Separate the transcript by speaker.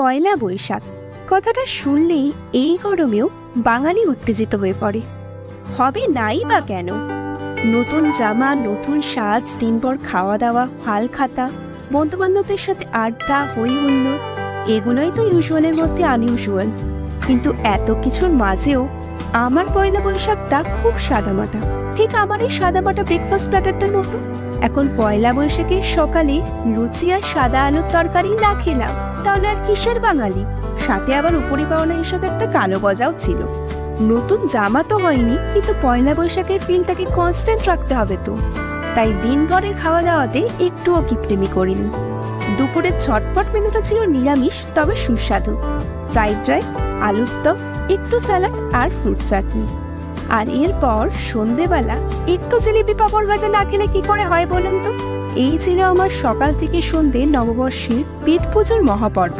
Speaker 1: পয়লা বৈশাখ কথাটা শুনলেই এই গরমেও বাঙালি উত্তেজিত হয়ে পড়ে। হবে নাই বা কেন? নতুন জামা, নতুন সাজ, দিনভর খাওয়া দাওয়া, হাল খাতা, বন্ধু বান্ধবদের সাথে আড্ডা, হই হুল্লোড়, এগুলোই তো ইউজুয়ালের মধ্যে আনইউজুয়াল। কিন্তু এত কিছুর মাঝেও আমার পয়লা বৈশাখটা খুব সাদামাটা, ঠিক আমার এই সাদামাটা ব্রেকফাস্ট প্ল্যাটারটার মতো। এখন পয়লা বৈশাখের সকালে লুচি আর সাদা আলুর তরকারি না খেলাম তাহলে আর কিসের বাঙালি? সাথে আবার উপরি পাওনা হিসাবে একটা কালো গজাও ছিল। নতুন জামা তো হয়নি, কিন্তু পয়লা বৈশাখের ফিলটাকে কনস্ট্যান্ট রাখতে হবে তো। তাই দিনভরের খাওয়া দাওয়াতে একটুও কিপটেমি করিনি। দুপুরের ছটপট মেনুটা ছিল নিরামিষ তবে সুস্বাদু। ফ্রাইড রাইস, আলুর দম, একটু স্যালাড আর ফ্রুট চাটনি। আর এরপর সন্ধেবেলা একটু জিলিপি পাঁপড় ভাজা না খেলে কি করে হয় বলুন তো? এই ছিল আমার সকাল থেকে সন্ধে নববর্ষের পেট পুজোর মহাপর্ব।